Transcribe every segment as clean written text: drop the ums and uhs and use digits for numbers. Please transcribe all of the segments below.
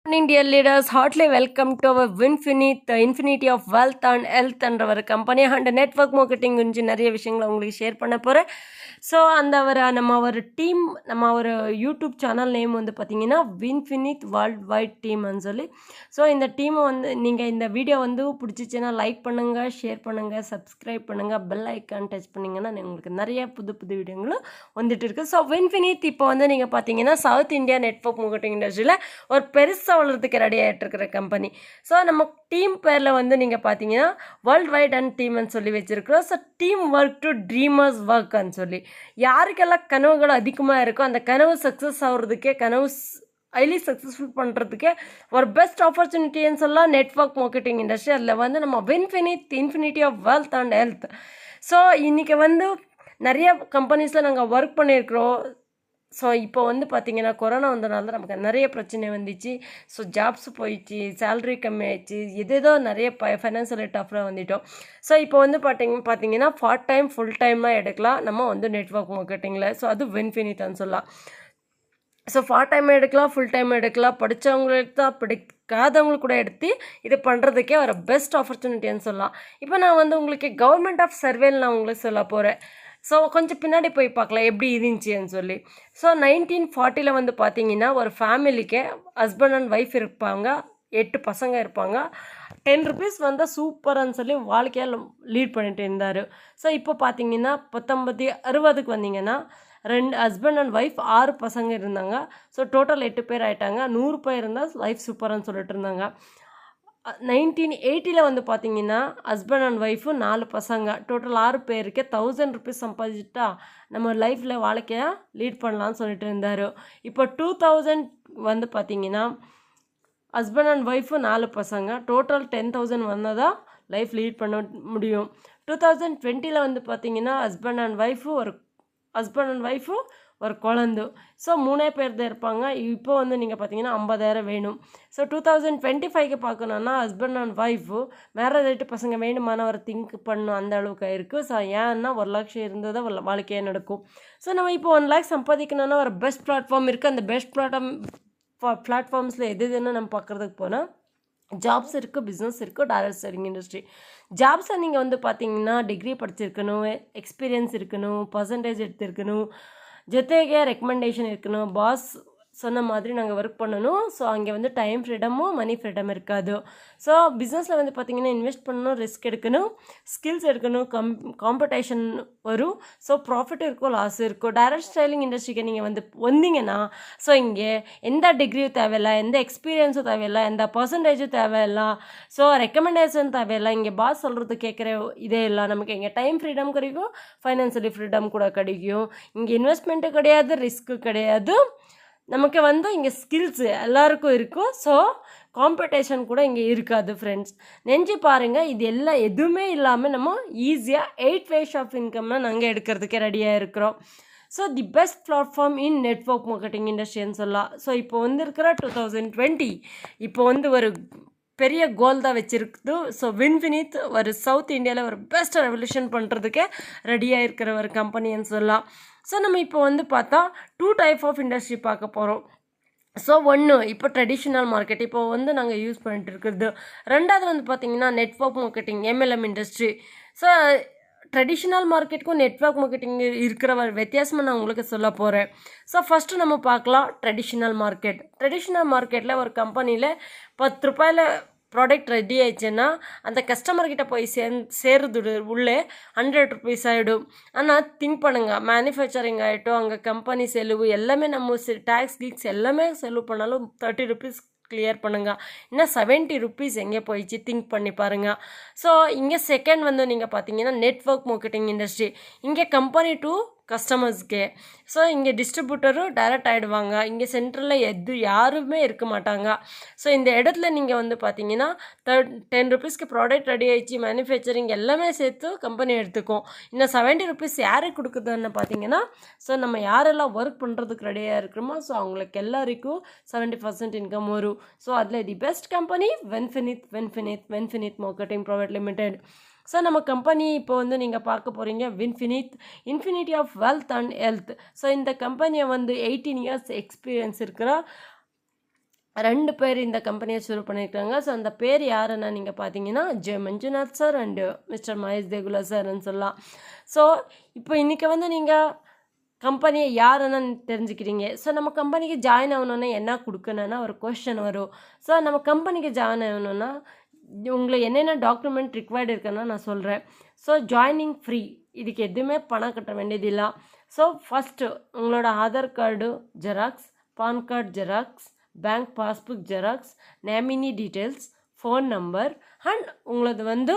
Morning, dear leaders. Heartily welcome to our Winfinite, the Infinity of Wealth and Health and our company and network marketing குஞ்சு நிறைய விஷயங்களை உங்களுக்கு share பண்ண போகிறேன். So நம்ம ஒரு டீம், நம்ம ஒரு யூடியூப் சேனல் நேம் வந்து பார்த்தீங்கன்னா வின்ஃபினித் வேர்ல்ட் வைட் டீம்னு சொல்லி. ஸோ இந்த டீமை வந்து நீங்கள் இந்த வீடியோ வந்து பிடிச்சிச்சின்னா லைக் பண்ணுங்கள், ஷேர் பண்ணுங்கள், சப்ஸ்கிரைப் பண்ணுங்கள், பெல் ஐக்கான் டச் பண்ணிங்கன்னா உங்களுக்கு நிறைய புது புது வீடியோங்களும் வந்துட்டு இருக்குது. ஸோ வின்ஃபினித் இப்போ வந்து நீங்கள் பார்த்தீங்கன்னா சவுத் இந்தியா நெட்வொர்க் மார்க்கெட்டிங் இண்டஸ்ட்ரியில் ஒரு பெருசாக வளர்றதுக்கு ரெடி ஆகிட்டு இருக்கிற கம்பெனி. ஸோ நம்ம டீம் பேரில் வந்து நீங்கள் பார்த்தீங்கன்னா வேர்ல்ட் வைட் அண்ட் டீம்னு சொல்லி வச்சுருக்கிறோம். So team work to dreamers ஒர்க்னு சொல்லி யாருக்கெல்லாம் கனவுகள் அதிகமாக இருக்கோ அந்த கனவு சக்ஸஸ் ஆகிறதுக்கே, கனவு ஹைலி சக்ஸஸ்ஃபுல் பண்ணுறதுக்கே ஒரு பெஸ்ட் ஆப்பர்ச்சுனிட்டின்னு சொல்லலாம் நெட்வொர்க் மார்க்கெட்டிங் இண்டஸ்ட்ரி. அதில் வந்து நம்ம infinity of wealth and health. So இன்றைக்கி வந்து நிறைய கம்பெனிஸில் நாங்கள் ஒர்க் பண்ணியிருக்கிறோம். ஸோ இப்போ வந்து பார்த்திங்கன்னா கொரோனா வந்தனால நமக்கு நிறைய பிரச்சனை வந்துச்சு. ஸோ ஜாப்ஸ் போயிடுச்சு, சேலரி கம்மி ஆயிடுச்சு, எதேதோ நிறைய ஃபைனான்சியல் டஃப்ல வந்துட்டோம். ஸோ இப்போ வந்து பார்த்தீங்கன்னா பார்ட் டைம் ஃபுல் டைமாக எடுக்கலாம் நம்ம வந்து நெட்வொர்க் மார்க்கெட்டிங்கில். ஸோ அது வின்ஃபினிட்னு சொல்லலாம். ஸோ பார்ட் டைம் எடுக்கலாம், ஃபுல் டைம் எடுக்கலாம், படித்தவங்களுக்கு தான், படிக்காதவங்களுக்கு கூட எடுத்து இது பண்ணுறதுக்கே ஒரு பெஸ்ட் ஆப்பர்ச்சுனிட்டின்னு சொல்லலாம். இப்போ நான் வந்து உங்களுக்கு கவர்மெண்ட் ஆஃப் சர்வேல நான் உங்களுக்கு சொல்ல போகிறேன். ஸோ கொஞ்சம் பின்னாடி போய் பார்க்கலாம் எப்படி இருந்துச்சுன்னு சொல்லி. ஸோ 1940 வந்து பார்த்தீங்கன்னா ஒரு ஃபேமிலிக்கு ஹஸ்பண்ட் அண்ட் ஒய்ஃப் இருப்பாங்க, 8 பசங்க இருப்பாங்க. 10 rupees வந்தால் சூப்பர்னு சொல்லி வாழ்க்கையால் லீட் பண்ணிட்டு இருந்தார். ஸோ இப்போ பார்த்தீங்கன்னா 1960 வந்தீங்கன்னா 2 ஹஸ்பண்ட் அண்ட் ஒய்ஃப் 6 பசங்க இருந்தாங்க. ஸோ டோட்டல் 8 பேர் ஆகிட்டாங்க. 100 பேர் இருந்தால் லைஃப் சூப்பர்னு சொல்லிட்டு இருந்தாங்க. 1980 வந்து பார்த்தீங்கன்னா ஹஸ்பண்ட் அண்ட் ஒய்ஃபு 4 பசங்க, டோட்டல் 6 பேருக்கு 1000 rupees சம்பாதிச்சுட்டா நம்ம லைஃப்பில் வாழ்க்கையாக லீட் பண்ணலான்னு சொல்லிட்டு இருந்தார். இப்போ 2000 வந்து பார்த்தீங்கன்னா ஹஸ்பண்ட் அண்ட் ஒய்ஃபு 4 பசங்க, டோட்டல் 10,000 வந்தால் தான் லைஃப் லீட் பண்ண முடியும். 2020 வந்து பார்த்தீங்கன்னா ஹஸ்பண்ட் அண்ட் ஒய்ஃபு ஒரு குழந்தை. ஸோ 3 பேர் தான் இருப்பாங்க. இப்போ வந்து நீங்கள் பார்த்தீங்கன்னா 50,000 வேணும். ஸோ 2025 பார்க்கணுன்னா ஹஸ்பண்ட் அண்ட் ஒய்ஃபு மேரேஜ் ஆகிட்டு பசங்க வேணுமான ஒரு திங்க் பண்ணணும், அந்த அளவுக்கு இருக்குது. ஸோ ஏன்னா 1 லட்சம் இருந்தால் தான் வாழ்க்கையாக நடக்கும். ஸோ நம்ம இப்போ 1 lakh சம்பாதிக்கணுன்னா ஒரு பெஸ்ட் பிளாட்ஃபார்ம் இருக்குது. அந்த பெஸ்ட் பிளாட்ஃபார்ம்ஸில் எதுன்னு நம்ம பார்க்குறதுக்கு போனால் ஜாப்ஸ் இருக்குது, பிஸ்னஸ் இருக்குது, டைரக்ட் செல்லிங் இண்டஸ்ட்ரி. ஜாப்ஸை நீங்கள் வந்து பார்த்தீங்கன்னா டிகிரி படிச்சிருக்கணும், எக்ஸ்பீரியன்ஸ் இருக்கணும், பர்சன்டேஜ் எடுத்துருக்கணும், ஜொತೆಗೆ ரெக்கமெண்டேஷன் இருக்கணும், பாஸ் சொன்ன மாதிரி நாங்கள் ஒர்க் பண்ணணும். ஸோ அங்கே வந்து டைம் ஃப்ரீடமும் மணி ஃப்ரீடம் இருக்காது. ஸோ பிஸ்னஸில் வந்து பார்த்திங்கன்னா இன்வெஸ்ட் பண்ணணும், ரிஸ்க் எடுக்கணும், ஸ்கில்ஸ் எடுக்கணும், காம்படிஷன் வரும். ஸோ ப்ராஃபிட் இருக்கும், லாஸ் இருக்கும். டைரக்ட் ஸ்டைலிங் இண்டஸ்ட்ரிக்கு நீங்கள் வந்து வந்தீங்கன்னா ஸோ இங்கே எந்த டிகிரியும் தேவையில்லை, எந்த எக்ஸ்பீரியன்ஸும் தேவையில்லை, எந்த பர்சன்டேஜும் தேவையில்லை, ஸோ ரெக்கமெண்டேஷன் தேவையில்லை. இங்கே பாஸ் சொல்கிறது கேட்குற இதே இல்லை. நமக்கு இங்கே டைம் ஃப்ரீடம் கிடைக்கும், ஃபைனான்சியலி ஃப்ரீடம் கூட கிடைக்கும். இங்கே இன்வெஸ்ட்மெண்ட்டு கிடையாது, ரிஸ்க்கு கிடையாது. நமக்கு வந்து இங்கே ஸ்கில்ஸு எல்லாருக்கும் இருக்கும். ஸோ காம்படிஷன் கூட இங்கே இருக்காது ஃப்ரெண்ட்ஸ். நெஞ்சு பாருங்கள், இது எல்லாம் எதுவுமே இல்லாமல் நம்ம ஈஸியாக 8 ways ஆஃப் இன்கம்னால் நாங்கள் எடுக்கிறதுக்கே ரெடியாக இருக்கிறோம். So the best platform in network marketing இண்டஸ்ட்ரின்னு சொல்லலாம். ஸோ இப்போ வந்து இருக்கிற 2020 இப்போ வந்து ஒரு பெரிய கோல் தான் வச்சுருக்குது. ஸோ வின்ஃபினித் ஒரு சவுத் இந்தியாவில் ஒரு பெஸ்ட் ரெவல்யூஷன் பண்ணுறதுக்கே ரெடியாக இருக்கிற ஒரு கம்பெனின்னு சொல்லலாம். ஸோ நம்ம இப்போ வந்து பார்த்தா 2 type ஆஃப் இண்டஸ்ட்ரி பார்க்க போகிறோம். ஸோ ஒன்று இப்போ ட்ரெடிஷ்னல் மார்க்கெட் இப்போ வந்து நாங்கள் யூஸ் பண்ணிட்டு இருக்கிறது. ரெண்டாவது வந்து பார்த்திங்கன்னா network marketing, MLM industry. So traditional மார்க்கெட்டுக்கும் நெட்வொர்க் மார்க்கெட்டிங் இருக்கிற ஒரு வித்தியாசமாக நான் உங்களுக்கு சொல்ல போகிறேன். ஸோ ஃபஸ்ட்டு நம்ம பார்க்கலாம் ட்ரெடிஷ்னல் மார்க்கெட். ட்ரெடிஷ்னல் மார்க்கெட்டில் ஒரு கம்பெனியில் 10 ரூபாயில் ப்ராடக்ட் ரெடி ஆயிடுச்சுன்னா அந்த கஸ்டமர்கிட்ட போய் சேருது உள்ளே 100 rupees ஆகிடும். ஆனால் திங்க் பண்ணுங்கள், மேனுஃபேக்சரிங் ஆகிட்டோம், அங்கே கம்பெனி செலவு எல்லாமே நம்ம டேக்ஸ் கீக்ஸ் எல்லாமே செலவு பண்ணாலும் 30 rupees கிளியர் பண்ணுங்க. இன்னும் 70 rupees எங்கே போயிடுச்சு திங்க் பண்ணி பாருங்கள். ஸோ இங்கே செகண்ட் வந்து நீங்கள் பார்த்தீங்கன்னா நெட்வொர்க் மார்க்கெட்டிங் இண்டஸ்ட்ரி. இங்கே கம்பெனி டு கஸ்டமர்ஸ்க்கே. ஸோ இங்கே டிஸ்ட்ரிபியூட்டரும் டைரக்ட் ஆகிடுவாங்க. இங்கே சென்ட்ரலில் யாருமே இருக்க மாட்டாங்க. ஸோ இந்த இடத்துல நீங்கள் வந்து பார்த்தீங்கன்னா 10 rupeesக்கு ப்ராடக்ட் ரெடி ஆகிடுச்சு, மேனுஃபேக்சரிங் எல்லாமே சேர்த்து கம்பெனி எடுத்துக்கும். இன்னும் 70 rupees யாருக்கு கொடுக்குதுன்னு பார்த்தீங்கன்னா ஸோ நம்ம யாரெல்லாம் ஒர்க் பண்ணுறதுக்கு ரெடியாக இருக்கிறோமோ ஸோ அவங்களுக்கு எல்லாருக்கும் 70% இன்கம் வரும். ஸோ அதில் the best company Winfinith marketing private limited. So நம்ம கம்பெனி இப்போ வந்து நீங்கள் பார்க்க போகிறீங்க infinity of wealth and health. So இந்த கம்பெனியை வந்து 18 years எக்ஸ்பீரியன்ஸ் இருக்கிற 2 பேர் இந்த கம்பெனியை ஷுரு பண்ணியிருக்காங்க. ஸோ அந்த பேர் யாருன்னா நீங்கள் பார்த்தீங்கன்னா Manjunath sir and mister Mahesh Tekula சார்ன்னு சொல்லலாம். ஸோ இப்போ இன்றைக்கி வந்து நீங்கள் கம்பெனியை யாருன்னு தெரிஞ்சுக்கிறீங்க. ஸோ நம்ம கம்பெனிக்கு ஜாயின் ஆகணுன்னா என்ன கொடுக்கணுன்னா ஒரு கொஸ்டின் வரும். ஸோ நம்ம கம்பெனிக்கு ஜாயின் ஆகணுன்னா உங்களுக்கு என்னென்ன டாக்குமெண்ட் ரிக்வயர்டு இருக்குன்னா நான் சொல்கிறேன். ஸோ ஜாயினிங் ஃப்ரீ, இதுக்கு எதுவுமே பணம் கட்ட வேண்டியதில்லை. ஸோ ஃபஸ்ட்டு உங்களோட Aadhaar card xerox, PAN card xerox, bank passbook xerox, nominee details, phone number and உங்களது வந்து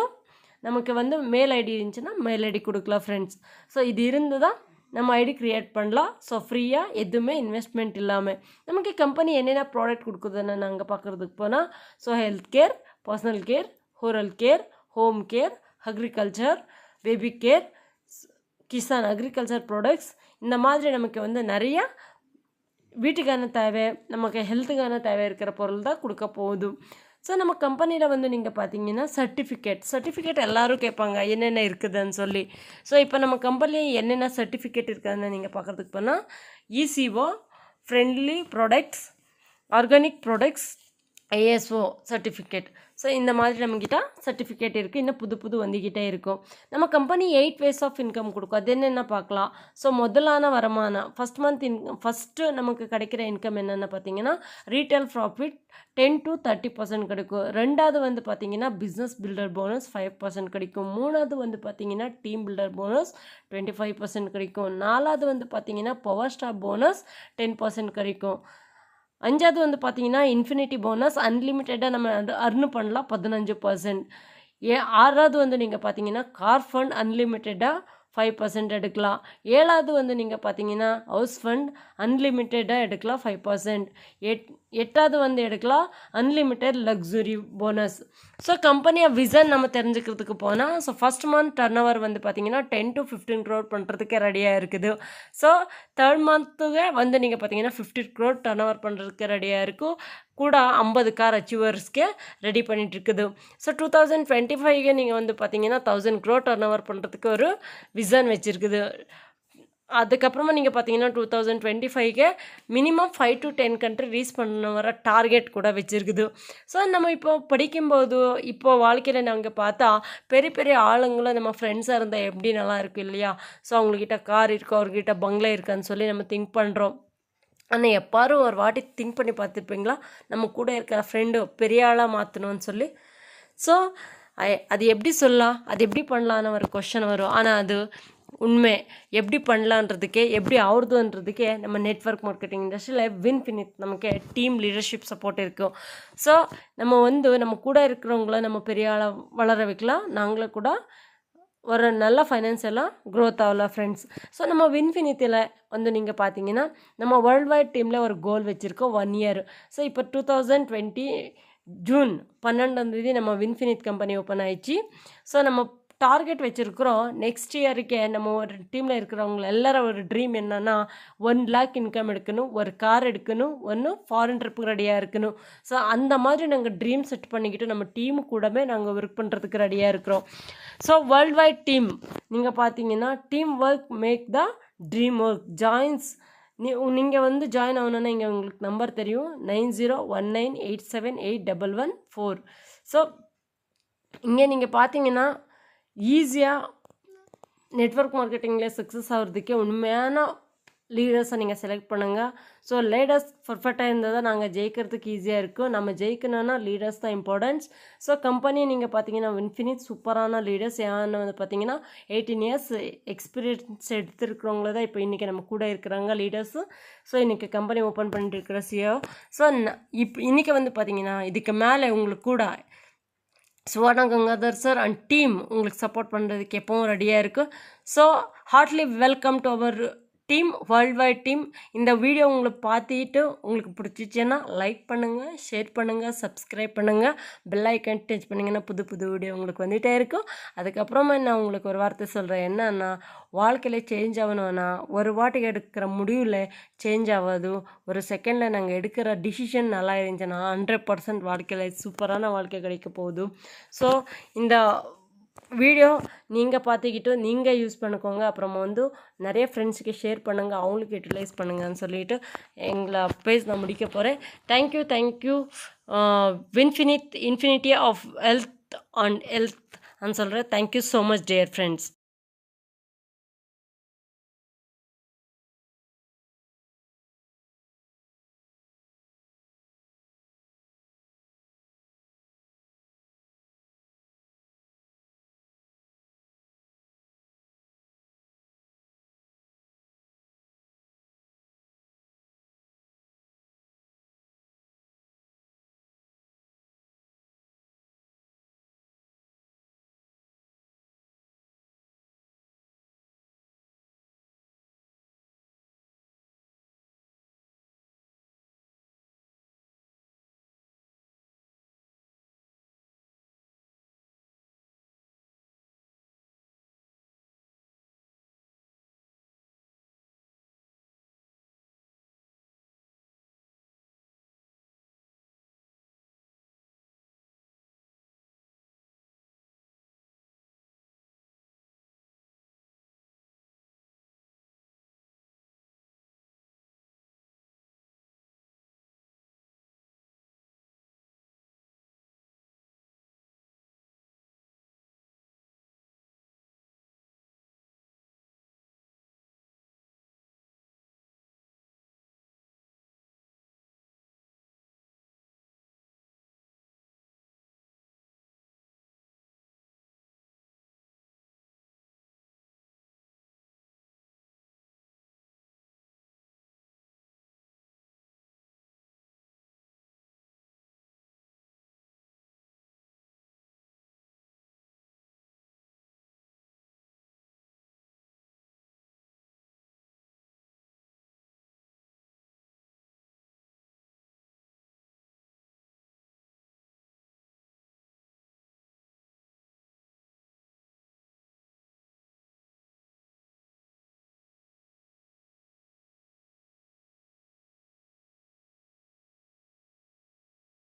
நமக்கு வந்து மெயில் ஐடி இருந்துச்சுன்னா மெயில் ஐடி கொடுக்கலாம் ஃப்ரெண்ட்ஸ். ஸோ இது இருந்து தான் நம்ம ஐடி க்ரியேட் பண்ணலாம். ஸோ ஃப்ரீயாக எதுவுமே இன்வெஸ்ட்மெண்ட் இல்லாமல் நமக்கு கம்பெனி என்னென்ன ப்ராடக்ட் கொடுக்குதுன்னு நாங்கள் பார்க்குறதுக்கு போனால் so health care, personal care, oral care, home care, agriculture, baby care, Kisan agriculture products, இந்த மாதிரி நமக்கு வந்து நிறையா வீட்டுக்கான தேவை, நமக்கு ஹெல்த்துக்கான தேவை இருக்கிற பொருள் தான் கொடுக்க போகுது. ஸோ நம்ம கம்பெனியில் வந்து நீங்கள் பார்த்தீங்கன்னா சர்டிஃபிகேட் எல்லோரும் கேட்பாங்க என்னென்ன இருக்குதுன்னு சொல்லி. ஸோ இப்போ நம்ம கம்பெனியில் என்னென்ன சர்டிஃபிகேட் இருக்குதுன்னு நீங்கள் பார்க்குறதுக்கு போனால் ECO, friendly products, organic products, ASO certificate. So இந்த மாதிரி நம்மக்கிட்ட சர்டிஃபிகேட் இருக்குது. இன்னும் புது வந்துக்கிட்டே இருக்கும். நம்ம கம்பெனி 8 ways ஆஃப் இன்கம் கொடுக்கும். அது என்னென்ன பார்க்கலாம். ஸோ முதலான வருமானம் ஃபஸ்ட்டு நமக்கு கிடைக்கிற இன்கம் என்னென்னு பார்த்தீங்கன்னா ரீட்டைல் ப்ராஃபிட் 10 to 30% கிடைக்கும். ரெண்டாவது வந்து பார்த்தீங்கன்னா பிஸ்னஸ் பில்டர் போனஸ் 5% கிடைக்கும். மூணாவது வந்து பார்த்தீங்கன்னா டீம் பில்டர் போனஸ் 25% கிடைக்கும். நாலாவது வந்து பார்த்தீங்கன்னா பவர் ஸ்டார் போனஸ் 10% கிடைக்கும். அஞ்சாவது வந்து பார்த்தீங்கன்னா இன்ஃபினிட்டி போனஸ் அன்லிமிட்டடாக நம்ம அர்னு பண்ணலாம் 15%. ஆறாவது வந்து நீங்கள் பார்த்தீங்கன்னா கார் ஃபண்ட் அன்லிமிட்டடாக 5% எடுக்கலாம். ஏழாவது வந்து நீங்கள் பார்த்தீங்கன்னா ஹவுஸ் ஃபண்ட் அன்லிமிட்டடாக எடுக்கலாம் 5%. எட்டாவது வந்து எடுக்கலாம் அன்லிமிட்டட் லக்ஸுரி போனஸ். ஸோ கம்பெனியை விசன் நம்ம தெரிஞ்சுக்கிறதுக்கு போனால் so first month turn over வந்து பார்த்தீங்கன்னா 10 to 15 crore பண்ணுறதுக்கே ரெடியாக இருக்குது. ஸோ தேர்ட் மந்த்துக்கு வந்து நீங்கள் பார்த்தீங்கன்னா 50 crore டர்ன் ஓவர் பண்ணுறதுக்கு ரெடியாக இருக்கும். கூட 50 கார் அச்சீவர்ஸ்க்கே ரெடி பண்ணிகிட்ருக்குது. ஸோ 2025 நீங்கள் வந்து பார்த்தீங்கன்னா 1000 crore டர்ன் ஓவர் பண்ணுறதுக்கு ஒரு விசன் வச்சுருக்குது. அதுக்கப்புறமா நீங்கள் பார்த்தீங்கன்னா 2025 மினிமம் 5 to 10 கண்ட்ரி ரீச் பண்ண வர டார்கெட் கூட வச்சுருக்குது. ஸோ நம்ம இப்போ படிக்கும்போது இப்போ வாழ்க்கையில் நாங்கள் பார்த்தா பெரிய பெரிய ஆளுங்களும் நம்ம ஃப்ரெண்ட்ஸாக இருந்தால் எப்படி நல்லா இருக்கும் இல்லையா. ஸோ அவங்கக்கிட்ட கார் இருக்கும், அவர்கிட்ட பங்களா இருக்கான்னு சொல்லி நம்ம திங்க் பண்ணுறோம். ஆனால் எப்பாரும் ஒரு வாட்டி திங்க் பண்ணி பார்த்துருப்பீங்களா நம்ம கூட இருக்கிற ஃப்ரெண்டு பெரிய ஆளாக மாற்றணும்னு சொல்லி. ஸோ அது எப்படி சொல்லலாம், அது எப்படி பண்ணலான்னு ஒரு கொஷன் வரும். ஆனால் அது உண்மை எப்படி பண்ணலான்றதுக்கே எப்படி ஆகுதுன்றதுக்கே நம்ம நெட்வொர்க் மார்க்கெட்டிங் இண்டஸ்ட்ரியில் வின்ஃபினிட் நமக்கு டீம் லீடர்ஷிப் சப்போர்ட் இருக்கும். ஸோ நம்ம வந்து நம்ம கூட இருக்கிறவங்கள நம்ம பெரிய ஆளாக வளர வைக்கலாம். நாங்களும் கூட ஒரு நல்ல ஃபைனான்சியலாக க்ரோத் ஆகலாம் ஃப்ரெண்ட்ஸ். ஸோ நம்ம வின்ஃபினிட்டியில் வந்து நீங்கள் பார்த்தீங்கன்னா நம்ம வேர்ல்டு வைட் டீமில் ஒரு கோல் வச்சுருக்கோம் 1 year. ஸோ இப்போ 2020 ஜூன் 12 நம்ம வின்ஃபினிட் கம்பெனி ஓப்பன் ஆயிடுச்சு. ஸோ நம்ம டார்கெட் வச்சுருக்குறோம் நெக்ஸ்ட் இயருக்கே நம்ம ஒரு டீமில் இருக்கிறவங்க எல்லாரும் ஒரு ட்ரீம் என்னன்னா 1 lakh இன்கம் எடுக்கணும், ஒரு கார் எடுக்கணும், ஒன்று ஃபாரின் ட்ரிப்பு ரெடியாக இருக்கணும். ஸோ அந்த மாதிரி நாங்கள் ட்ரீம் செட் பண்ணிக்கிட்டு நம்ம டீமு கூடவே நாங்கள் ஒர்க் பண்ணுறதுக்கு ரெடியாக இருக்கிறோம். ஸோ வேர்ல்டு வைட் டீம் நீங்கள் பார்த்தீங்கன்னா team work make the dream work joins. நீங்கள் வந்து ஜாயின் ஆகணுன்னா இங்கே உங்களுக்கு நம்பர் தெரியும் 9019878114. ஸோ இங்கே நீங்கள் பார்த்தீங்கன்னா ஈஸியாக நெட்வொர்க் மார்க்கெட்டிங்கில் சக்ஸஸ் ஆகிறதுக்கே உண்மையான லீடர்ஸை நீங்கள் செலக்ட் பண்ணுங்கள். ஸோ லீடர்ஸ் பர்ஃபெக்டாக இருந்தால் தான் நாங்கள் ஜெயிக்கிறதுக்கு ஈஸியாக இருக்கும். நம்ம ஜெயிக்கணும்னா லீடர்ஸ் தான் இம்பார்ட்டன்ஸ். ஸோ கம்பெனி நீங்கள் பார்த்தீங்கன்னா இன்ஃபினிட் சூப்பரான லீடர்ஸ் யாருன்னு வந்து பார்த்தீங்கன்னா 18 years எக்ஸ்பீரியன்ஸ் எடுத்துருக்கிறவங்கள தான் இப்போ இன்றைக்கி நம்ம கூட இருக்கிறாங்க லீடர்ஸு. ஸோ இன்றைக்கி கம்பெனி ஓப்பன் பண்ணிட்டு இருக்கிற CEO. ஸோ இன்றைக்கி வந்து பார்த்தீங்கன்னா இதுக்கு மேலே உங்களுக்கு கூட Swarna Gangadhar sir and team உங்களுக்கு சப்போர்ட் பண்ணுறதுக்கு எப்பவும் ரெடியாக இருக்குது. So heartily welcome to our team, world wide team. இந்த வீடியோ உங்களுக்கு பார்த்துட்டு உங்களுக்கு பிடிச்சிச்சின்னா லைக் பண்ணுங்கள், ஷேர் பண்ணுங்கள், சப்ஸ்கிரைப் பண்ணுங்கள், பெல் ஐக்கன் டச் பண்ணிங்கன்னா புது வீடியோ உங்களுக்கு வந்துகிட்டே இருக்கும். அதுக்கப்புறமா நான் உங்களுக்கு ஒரு வார்த்தை சொல்கிறேன் என்னன்னா வாழ்க்கையில் சேஞ்ச் ஆகணும்னா ஒரு வாட்டி எடுக்கிற முடிவில் சேஞ்ச் ஆகாது. ஒரு செகண்டில் நாங்கள் எடுக்கிற டிசிஷன் நல்லா இருந்துச்சுன்னா 100% வாழ்க்கையில் சூப்பரான வாழ்க்கை கிடைக்க போகுது. ஸோ இந்த வீடியோ நீங்கள் பார்த்துக்கிட்டு நீங்கள் யூஸ் பண்ணிக்கோங்க. அப்புறமா வந்து நிறைய ஃப்ரெண்ட்ஸுக்கு ஷேர் பண்ணுங்கள், அவங்களுக்கு யூட்டிலைஸ் பண்ணுங்கன்னு சொல்லிட்டு எங்களை பேஜ் நான் முடிக்க போகிறேன். Thank you infinity of health and health சொல்கிறேன். Thank you so much dear friends.